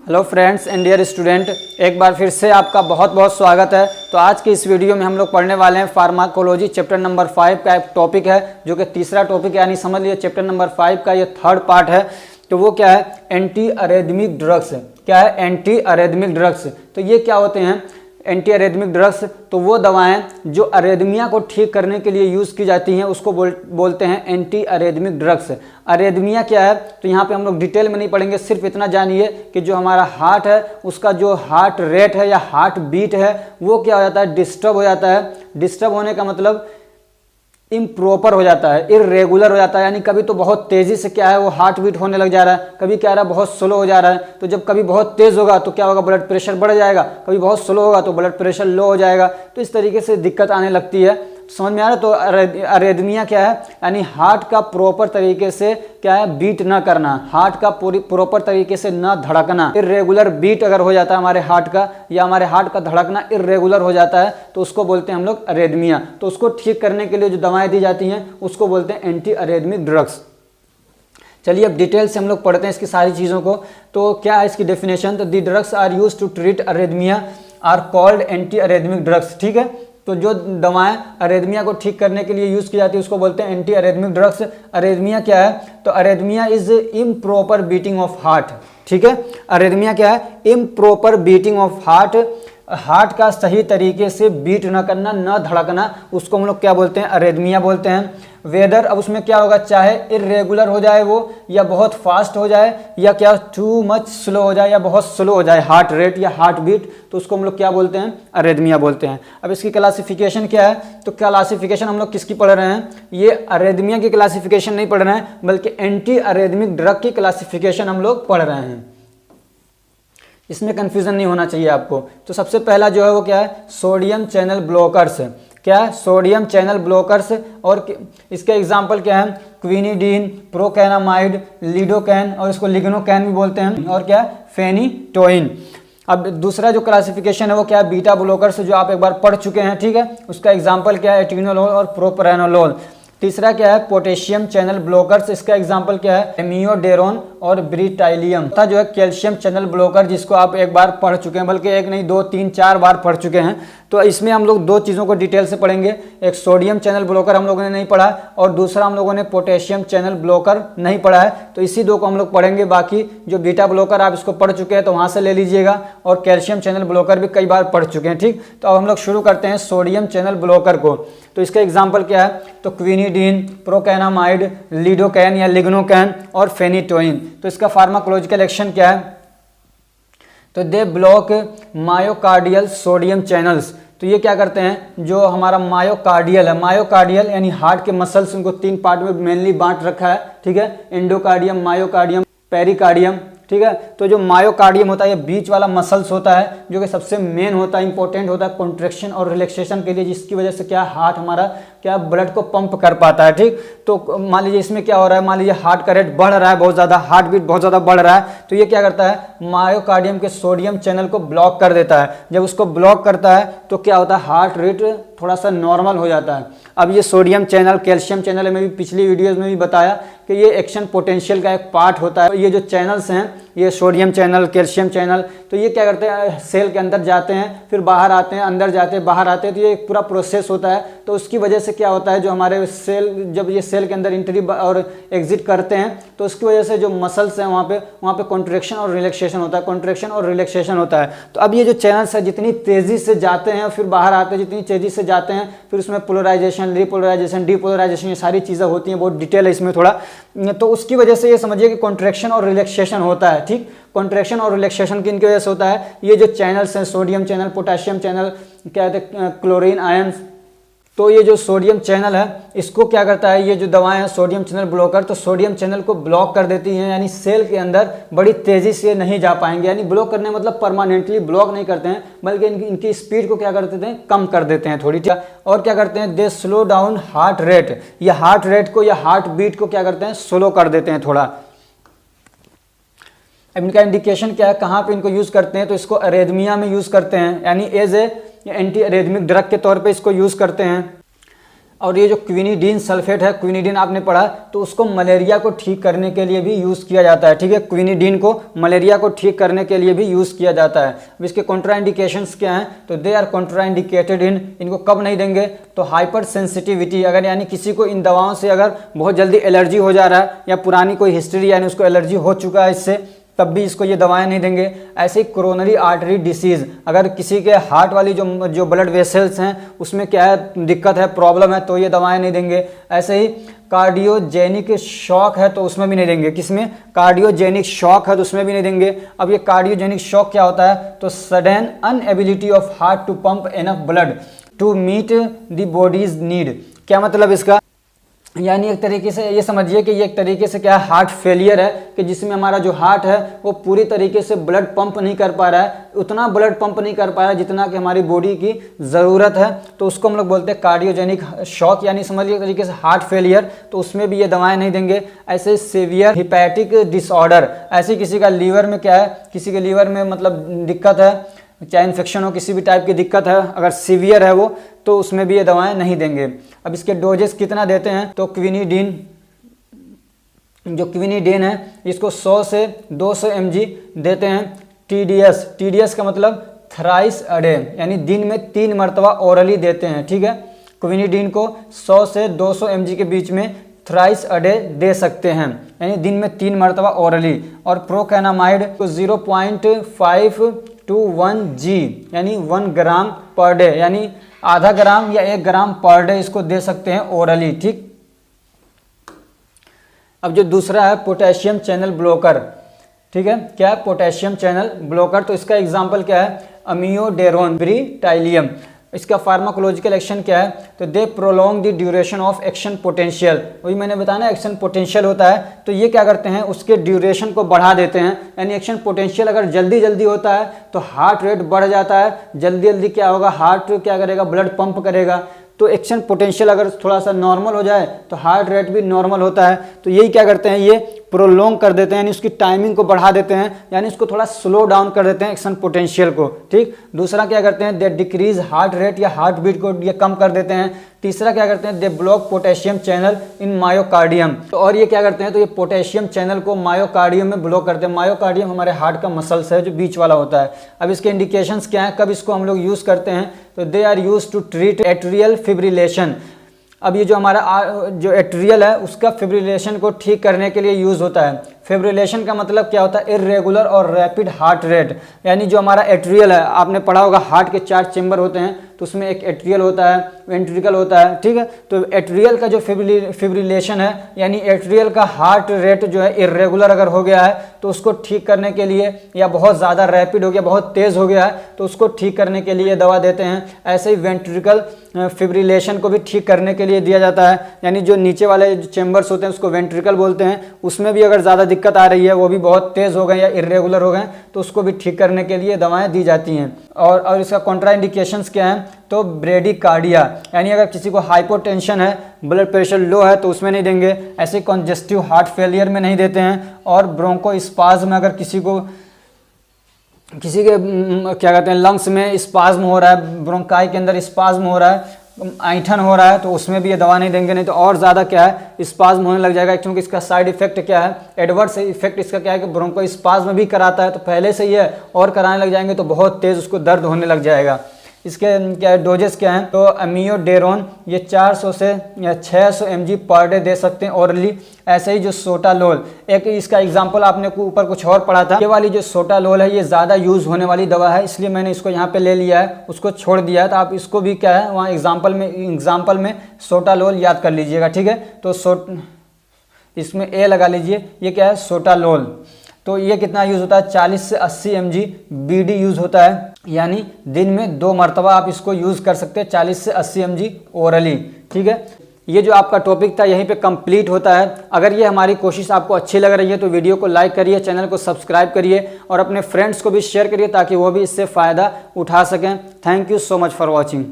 Hello friends and dear student, एक बार फिर से आपका बहुत बहुत स्वागत है। तो आज की इस वीडियो में हम लोग पढ़ने वाले हैं फार्माकोलॉजी चैप्टर नंबर 5 का एक टॉपिक है जो कि तीसरा टॉपिक है, यानी समझ लीजिए चैप्टर नंबर 5 का ये थर्ड पार्ट है। तो वो क्या है? Anti arrhythmic drugs. क्या है? Anti arrhythmic drugs. तो ये क्या होते हैं एंटी अरेथमिक ड्रग्स? तो वो दवाएं जो अरेथमिया को ठीक करने के लिए यूज़ की जाती हैं उसको बोलते हैं एंटी अरेथमिक ड्रग्स। अरेथमिया क्या है? तो यहाँ पे हम लोग डिटेल में नहीं पढ़ेंगे, सिर्फ इतना जानिए कि जो हमारा हार्ट है उसका जो हार्ट रेट है या हार्ट बीट है वो क्या हो जाता है? डिस्टर्ब हो जाता है। डिस्टर्ब होने का मतलब इम्प्रॉपर हो जाता है, इर्रेगुलर हो जाता है, यानी कभी तो बहुत तेज़ी से क्या है वो हार्ट बीट होने लग जा रहा है, कभी क्या रहा है बहुत स्लो हो जा रहा है। तो जब कभी बहुत तेज़ होगा तो क्या होगा? ब्लड प्रेशर बढ़ जाएगा, कभी बहुत स्लो होगा तो ब्लड प्रेशर लो हो जाएगा। तो इस तरीके से दिक्कत आने लगती है। समझ में आ रहा है? तो अरेथमिया क्या है? यानी हार्ट का प्रॉपर तरीके से क्या है? बीट ना करना, हार्ट का प्रॉपर तरीके से ना धड़कना। इर्रेगुलर बीट अगर हो जाता है हमारे हार्ट का, या हमारे हार्ट का धड़कना इर्रेगुलर हो जाता है तो उसको बोलते हैं हम लोग अरेथमिया। तो उसको ठीक करने के लिए जो दवाएं दी जाती हैं उसको बोलते हैं एंटी अरेथमिक ड्रग्स। चलिए अब डिटेल से हम लोग पढ़ते हैं इसकी सारी चीज़ों को। तो क्या है इसकी डेफिनेशन? तो the drugs are use to treat arrhythmia are called anti arrhythmic drugs. ठीक है, तो जो दवाएं अरेथमिया को ठीक करने के लिए यूज़ की जाती है उसको बोलते हैं एंटी अरेथमिक ड्रग्स। अरेथमिया क्या है? तो arrhythmia is improper beating of heart. ठीक है, अरेथमिया क्या है? Improper beating of heart, heart का सही तरीके से बीट न करना, न धड़कना, उसको हम लोग क्या बोलते हैं? अरेथमिया बोलते हैं। वेदर, अब उसमें क्या होगा? चाहे इर्रेगुलर हो जाए वो, या बहुत फास्ट हो जाए, या क्या टू मच स्लो हो जाए, या बहुत स्लो हो जाए हार्ट रेट या हार्ट बीट, तो उसको हम लोग क्या बोलते हैं? अरेथमिया बोलते हैं। अब इसकी क्लासिफिकेशन क्या है? तो क्लासिफिकेशन हम लोग किसकी पढ़ रहे हैं? ये अरेथमिया की क्लासिफिकेशन नहीं पढ़ रहे हैं, बल्कि एंटी अरेथमिक ड्रग की क्लासिफिकेशन हम लोग पढ़ रहे हैं। इसमें कंफ्यूजन नहीं होना चाहिए आपको। तो सबसे पहला जो है वो क्या है? Sodium channel blockers. क्या है? Sodium channel blockers. और इसके एग्जाम्पल क्या है? क्विनिडीन, प्रोकैनामाइड, लिडोकैन, और इसको लिग्नोकैन भी बोलते हैं, और क्या है? फेनिटोइन। अब दूसरा जो क्लासिफिकेशन है वो क्या है? बीटा ब्लॉकर्स, जो आप एक बार पढ़ चुके हैं। ठीक है, उसका एग्जाम्पल क्या है? एटिनोलोल और प्रोप्रानोलोल। तीसरा क्या है? पोटेशियम चैनल ब्लॉकर्स, इसका एग्जांपल क्या है? एमियोडेरोन और ब्रिटाइलियम। था जो है कैल्शियम चैनल ब्लॉकर, जिसको आप एक बार पढ़ चुके हैं, बल्कि एक नहीं 2 3 4 बार पढ़ चुके हैं। तो इसमें हम लोग दो चीज़ों को डिटेल से पढ़ेंगे। एक सोडियम चैनल ब्लॉकर हम लोगों ने नहीं पढ़ा, और दूसरा हम लोगों ने पोटेशियम चैनल ब्लॉकर नहीं पढ़ा है। तो इसी दो को हम लोग पढ़ेंगे। बाकी जो बीटा ब्लॉकर आप इसको पढ़ चुके हैं तो वहाँ से ले लीजिएगा, और कैल्शियम चैनल ब्लॉकर भी कई बार पढ़ चुके हैं। ठीक, तो अब हम लोग शुरू करते हैं सोडियम चैनल ब्लॉकर को। तो इसका एग्जाम्पल क्या है? तो क्विनिडीन, प्रोकैनामाइड, लिडोकैन या लिग्नोकैन, और फेनिटोइन। तो इसका फार्माकोलॉजिकल एक्शन क्या है? तो they block myocardial sodium channels. तो ये क्या करते हैं? जो हमारा मायोकार्डियल है, मायोकार्डियल यानी हार्ट के मसल्स, उनको 3 पार्ट में मेनली बांट रखा है। ठीक है, एंडोकार्डियम, मायोकार्डियम, पेरिकार्डियम। ठीक है, तो जो मायोकार्डियम होता है ये बीच वाला मसल्स होता है, जो कि सबसे मेन होता है, इंपॉर्टेंट होता है कॉन्ट्रैक्शन और रिलैक्सेशन के लिए, जिसकी वजह से क्या हार्ट हमारा क्या ब्लड को पंप कर पाता है। ठीक, तो मान लीजिए इसमें क्या हो रहा है? मान लीजिए हार्ट का रेट बढ़ रहा है बहुत ज़्यादा, हार्ट बीट बहुत ज़्यादा बढ़ रहा है, तो ये क्या करता है? मायोकार्डियम के सोडियम चैनल को ब्लॉक कर देता है। जब उसको ब्लॉक करता है तो क्या होता है? हार्ट रेट थोड़ा सा नॉर्मल हो जाता है। अब ये सोडियम चैनल, कैल्शियम चैनल में भी पिछली वीडियोज़ में भी बताया कि ये एक्शन पोटेंशियल का एक पार्ट होता है। ये जो चैनल्स हैं, ये सोडियम चैनल, कैल्शियम चैनल, तो ये क्या करते हैं? सेल के अंदर जाते हैं, फिर बाहर आते हैं, अंदर जाते हैं, बाहर आते हैं। तो ये एक पूरा प्रोसेस होता है। तो उसकी वजह से क्या होता है? जो हमारे सेल, जब ये सेल के अंदर एंट्री और एग्जिट करते हैं तो उसकी वजह से जो मसल्स हैं वहाँ पे कॉन्ट्रैक्शन और रिलैक्सेशन होता है, कॉन्ट्रैक्शन और रिलैक्सेशन होता है। तो अब ये जो चैनल्स है जितनी तेज़ी से जाते हैं फिर बाहर आते हैं, जितनी तेज़ी से जाते हैं फिर उसमें पोलराइजेशन, रिपोलराइजेशन, डीपोलराइजेशन, ये सारी चीज़ें होती हैं। बहुत डिटेल है इसमें थोड़ा। तो उसकी वजह से ये समझिए कि कॉन्ट्रैक्शन और रिलैक्सेशन होता है। ठीक, कॉन्ट्रैक्शन और रिलैक्सेशन की इनकी वजह से होता है। ये जो चैनल्स हैं, सोडियम चैनल, पोटेशियम चैनल, क्या कहते हैं? Chlorine ions. तो ये जो सोडियम चैनल है इसको क्या करता है? ये जो दवाएं हैं सोडियम चैनल ब्लॉकर, तो सोडियम चैनल को ब्लॉक कर देती हैं, यानी सेल के अंदर बड़ी तेज़ी से नहीं जा पाएंगे। यानी ब्लॉक करने मतलब परमानेंटली ब्लॉक नहीं करते हैं, बल्कि इनकी स्पीड को क्या कर देते हैं? कम कर देते हैं थोड़ी। और क्या करते हैं? दे स्लो डाउन हार्ट रेट, या हार्ट रेट को या हार्ट बीट को क्या करते हैं? स्लो कर देते हैं थोड़ा। अब इनका इंडिकेशन क्या है? कहाँ पे इनको यूज़ करते हैं? तो इसको अरेथमिया में यूज़ करते हैं, यानी एज ए एंटी अरेथमिक ड्रग के तौर पे इसको यूज़ करते हैं। और ये जो क्विनिडीन सल्फेट है, क्विनिडीन आपने पढ़ा, तो उसको मलेरिया को ठीक करने के लिए भी यूज़ किया जाता है। ठीक है, क्विनिडीन को मलेरिया को ठीक करने के लिए भी यूज़ किया जाता है। अब इसके कॉन्ट्राइंडिकेशंस क्या हैं, तो दे आर कॉन्ट्राइंडिकेटेड इन, इनको कब नहीं देंगे, तो हाइपर सेंसिटिविटी, अगर यानी किसी को इन दवाओं से अगर बहुत जल्दी एलर्जी हो जा रहा है या पुरानी कोई हिस्ट्री यानी उसको एलर्जी हो चुका है इससे, तब भी इसको ये दवाएं नहीं देंगे। ऐसे ही कोरोनरी आर्टरी डिसीज़, अगर किसी के हार्ट वाली जो ब्लड वेसल्स हैं उसमें क्या है, दिक्कत है, प्रॉब्लम है, तो ये दवाएं नहीं देंगे। ऐसे ही कार्डियोजेनिक शॉक है तो उसमें भी नहीं देंगे। किसमें, कार्डियोजेनिक शॉक है तो उसमें भी नहीं देंगे। अब ये कार्डियोजेनिक शॉक क्या होता है, तो sudden unability of heart to pump enough blood to meet the body's need. क्या मतलब इसका, यानी एक तरीके से ये समझिए कि ये एक तरीके से क्या है, हार्ट फेलियर है, कि जिसमें हमारा जो हार्ट है वो पूरी तरीके से ब्लड पंप नहीं कर पा रहा है, उतना ब्लड पंप नहीं कर पा रहा है जितना कि हमारी बॉडी की ज़रूरत है, तो उसको हम लोग बोलते हैं कार्डियोजेनिक शॉक, यानी समझिए एक तरीके से हार्ट फेलियर, तो उसमें भी ये दवाएं नहीं देंगे। ऐसे सीवियर हिपैटिक डिसऑर्डर, ऐसे किसी का लीवर में क्या है, किसी के लीवर में मतलब दिक्कत है, चाहे इन्फेक्शन हो, किसी भी टाइप की दिक्कत है, अगर सीवियर है वो, तो उसमें भी ये दवाएं नहीं देंगे। अब इसके डोजेस कितना देते हैं, तो क्विनिडीन, जो क्विनिडीन है इसको 100 से 200 mg देते हैं। टीडीएस का मतलब थ्राइस अ डे, यानी दिन में 3 मरतबा ओरली देते हैं। ठीक है, क्विनिडीन को 100 से 200 mg के बीच में थ्राइस अ डे दे सकते हैं, यानी दिन में 3 मरतबा ओरली। और प्रोकैनामाइड को 0.5 to 1 g, यानी 1 ग्राम पर डे, यानी आधा ग्राम या 1 ग्राम पर डे इसको दे सकते हैं ओरली। ठीक, अब जो दूसरा है पोटेशियम चैनल ब्लॉकर। ठीक है, क्या है, पोटेशियम चैनल ब्लॉकर, तो इसका एग्जांपल क्या है, अमियोडेरोन ब्रिटाइलियम। इसका फार्माकोलॉजिकल एक्शन क्या है, तो they prolong the duration of action potential, वही मैंने बताया ना, एक्शन पोटेंशियल होता है, तो ये क्या करते हैं, उसके ड्यूरेशन को बढ़ा देते हैं। यानी एक्शन पोटेंशियल अगर जल्दी जल्दी होता है तो हार्ट रेट बढ़ जाता है, जल्दी जल्दी क्या होगा, हार्ट क्या करेगा, ब्लड पंप करेगा। तो एक्शन पोटेंशियल अगर थोड़ा सा नॉर्मल हो जाए तो हार्ट रेट भी नॉर्मल होता है। तो यही क्या करते हैं, ये प्रोलॉन्ग कर देते हैं, यानी उसकी टाइमिंग को बढ़ा देते हैं, यानी उसको थोड़ा स्लो डाउन कर देते हैं एक्शन पोटेंशियल को। ठीक, दूसरा क्या करते हैं, दे डिक्रीज हार्ट रेट या हार्ट बीट को ये कम कर देते हैं। तीसरा क्या करते हैं, they block potassium channel in myocardium, तो और ये क्या करते हैं, तो ये पोटेशियम चैनल को मायोकार्डियम में ब्लॉक करते हैं। मायोकार्डियम हमारे हार्ट का मसल्स है जो बीच वाला होता है। अब इसके इंडिकेशंस क्या हैं, कब इसको हम लोग यूज़ करते हैं, तो they are use to treat atrial fibrillation. अब ये जो हमारा जो एट्रियल है उसका फिब्रिलेशन को ठीक करने के लिए यूज़ होता है। फिब्रिलेशन का मतलब क्या होता है, इरेगुलर और रैपिड हार्ट रेट, यानी जो हमारा एट्रियल है, आपने पढ़ा होगा हार्ट के 4 चेंबर होते हैं, तो उसमें एक एट्रियल होता है, वेंट्रिकल होता है। ठीक है, तो एट्रियल का जो फिब्रिलेशन है, यानी एट्रियल का हार्ट रेट जो है इरेगुलर अगर हो गया है तो उसको ठीक करने के लिए, या बहुत ज़्यादा रैपिड हो गया, बहुत तेज़ हो गया है, तो उसको ठीक करने के लिए दवा देते हैं। ऐसे ही वेंट्रिकल फिब्रिलेशन को भी ठीक करने के लिए दिया जाता है, यानी जो नीचे वाले जो चेंबर्स होते हैं उसको वेंट्रिकल बोलते हैं, उसमें भी अगर ज़्यादा दिक्कत आ रही है, वो भी बहुत तेज़ हो गए या इरेगुलर हो गए, तो उसको भी ठीक करने के लिए दवाएं दी जाती हैं। और इसका कॉन्ट्राइंडिकेशंस क्या हैं, तो ब्रेडिकार्डिया, यानी अगर किसी को हाइपोटेंशन है, ब्लड प्रेशर लो है, तो उसमें नहीं देंगे। ऐसे कॉन्जेस्टिव हार्ट फेलियर में नहीं देते हैं। और ब्रोंकोस्पाज्म में अगर किसी के क्या कहते हैं, लंग्स में स्पाज्म हो रहा है, ब्रोंकाई के अंदर स्पाज्म हो रहा है, ऐंठन हो रहा है, तो उसमें भी ये दवा नहीं देंगे, नहीं तो और ज़्यादा क्या है, स्पाज्म होने लग जाएगा। क्योंकि इसका साइड इफेक्ट क्या है, एडवर्स इफेक्ट इसका क्या है कि ब्रोंकोस्पाज्म भी कराता है, तो पहले से ही है और कराने लग जाएंगे तो बहुत तेज़ उसको दर्द होने लग जाएगा। इसके क्या डोजेस क्या हैं, तो अमियोडेरोन ये 400 से या 600 mg पर डे दे सकते हैं ओरली। ऐसे ही जो सोटालोल, एक इसका एग्जांपल आपने ऊपर कुछ और पढ़ा था, ये वाली जो सोटालोल है ये ज़्यादा यूज़ होने वाली दवा है, इसलिए मैंने इसको यहाँ पे ले लिया है, उसको छोड़ दिया है। तो आप इसको भी क्या है वहाँ एग्जाम्पल में सोटालोल याद कर लीजिएगा। ठीक है, तो इसमें ए लगा लीजिए, ये क्या है, सोटालोल। तो ये कितना यूज़ होता है, 40 से 80 mg BD यूज़ होता है, यानी दिन में 2 मरतबा आप इसको यूज़ कर सकते हैं, 40 से 80 mg ओरली। ठीक है, ये जो आपका टॉपिक था यहीं पे कंप्लीट होता है। अगर ये हमारी कोशिश आपको अच्छी लग रही है तो वीडियो को लाइक करिए, चैनल को सब्सक्राइब करिए और अपने फ्रेंड्स को भी शेयर करिए ताकि वो भी इससे फ़ायदा उठा सकें। Thank you so much for watching.